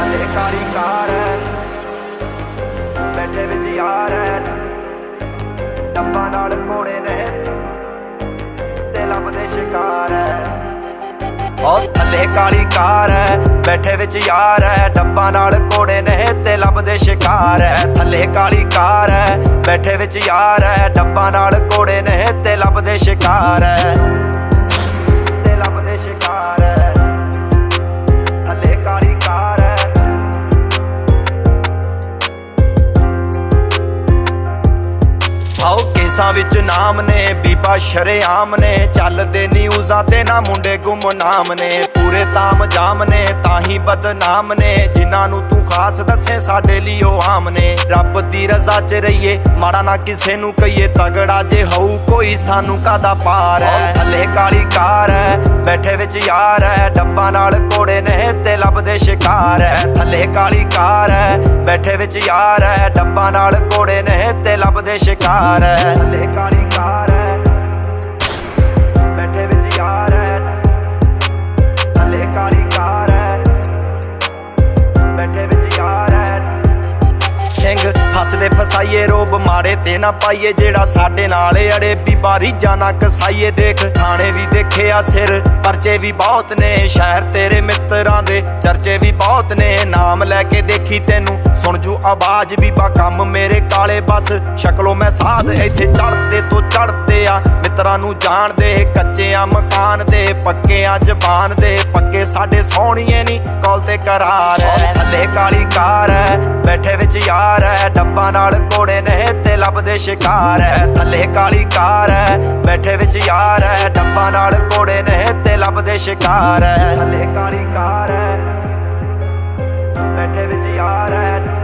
थले काली कार है, बैठे विच यार है, डब्बा नाल घोड़े ने ते लभदे शिकार है। थले काली कार है, बैठे विच यार है, डब्बा नाल घोड़े ने ते लभदे शिकार है। थले काली कार है, बैठे विच यार है, डब्बा नाल घोड़े ने ते लभदे शिकार है, ते लभदे शिकार है। थले काली कार है, आओ केसां विच नाम ने, बीबा शरेआम ने, चलदे न्यूज़ां ते ना मुंडे गुमनाम ने। पूरे ताम जाम ने ताही बदनाम ने, जिन्हां नूं तू खास दसे साडे लिए ओ आम ने। रब दी रज़ा च रहिए, माड़ा ना किसे नूं कहिए, तगड़ा जे होऊ कोई सानू कादा पार है। थले काली कार है, बैठे विच यार है, डब्बा नाल घोड़े ने ते लभदे शिकार है। थले काली कार है, बैठे विच यार है, डब्बा नाल घोड़े ने ते लभदे शिकार है। थले काली कार है, बैठे विच यार है, थले काली कार है, बैठे विच यार है। सिंह फसदे फसाइए, रोब मारे ते ना पाइए, जेड़ा साडे नाल अड़े बीबा रीझां ना कसाइए। देख थाने भी देखे आ सिर, परचे भी बहुत ने, शहर तेरे मित्रां दे चर्चे भी बहुत ने। नाम लैके देखी तेनू सुन जू आवाज, बीबा कम मेरे काले बस शक्लों मैं साध। इत्थे चढ़ते तो चढ़ते आ मित्रां नू जान दे, कच्चे आ मकान दे, पक्के आ जबान दे, पक्के साडे सोहणीए नी कौल ते करार है। थले काली कार है, बैठे विच यार है, डब्बा नाल घोड़े ने ते लभदे शिकार है। थले काली कार है, बैठे विच यार है, डब्बा नाल घोड़े ने ते लभदे शिकार है। थले काली कार है, बैठे विच यार है।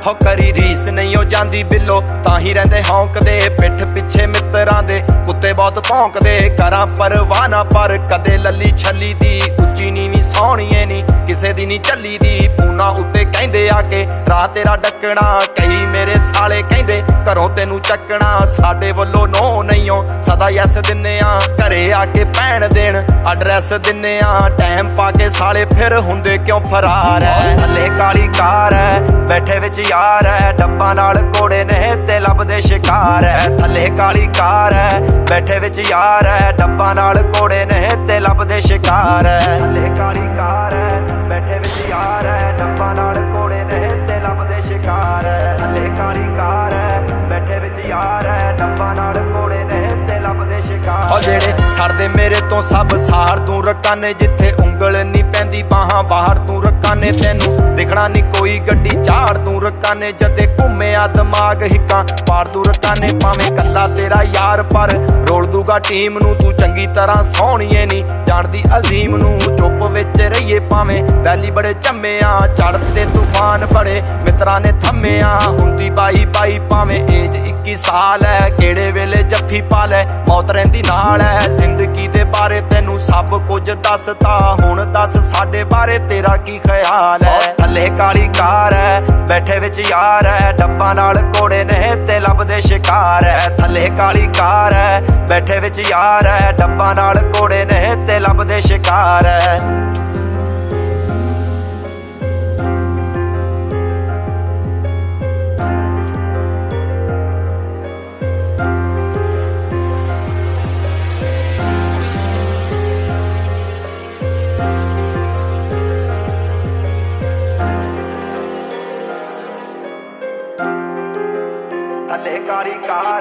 हो करी रीस नहीं हो जांदी बिल्लो, ताही रहिंदे हौंकदे, पिठ पिछे मित्रां दे कुत्ते बहुत भौंकदे। करां परवाह ना पर कदे लली छली दी, उच्ची नीवीं सोहणीए नी किसे दी नी चली दी। पूना उत्ते कहंदे आके राह तेरा डकना, कई मेरे साले कहंदे घरों तेनू चकना। साडे वल्लों नो नहीं हो सदा यस दिन्ने आ, घरे आके भैन देन एड्रैस दिन्ने आ। टाइम पाके साले फिर हुंदे क्यों फरार है। थले काली कार है, बैठे विच यार है, डब्बा नाल घोड़े ने ते लभदे शिकार है। थले काली कार है, बैठे विच यार है, डब्बा नाल घोड़े ने ते लभदे शिकार है। थले काली कार है, बैठे विच यार है, डब्बा नाल घोड़े ने ते लभदे शिकार है। थले काली कार है, बैठे विच यार है, डब्बा नाल घोड़े ने ते लभदे शिकार। और जेड़े सड़दे मेरे तो सब सार तू रकाने, जिथे उंगल नी पैंदी बाहां बाहर तू रकाने। तेनू दिखना नी कोई गड्डी झाड़ तू रकाने, जदे घूमिया दिमाग हिक्का पार तू रकाने। भावें कल्ला तेरा यार पर रोल दूगा टीम नू, तू चंगी तरह सोहणीए नी जाणदी अजीम नू। चुप विच रहिए भावें वैली बड़े झम्मे आ, चढ़ते तूफान बड़े मित्रां ने थम्मे आ। हुंदी बाई बाई भावें एज 21 साल है, केड़े वेले जफ्फी पा लै मौत रहिंदी नाल है। जिंदगी दे बारे तेनू सब कुछ दसता, हुण दस साडे बारे तेरा की ख्याल है। थले काली कार है, बैठे विच यार है, डब्बा नाल घोड़े ने ते लभदे शिकार है। थले काली कार है, बैठे विच यार है, डब्बा नाल घोड़े ने ते लभदे शिकार है। थले काली कार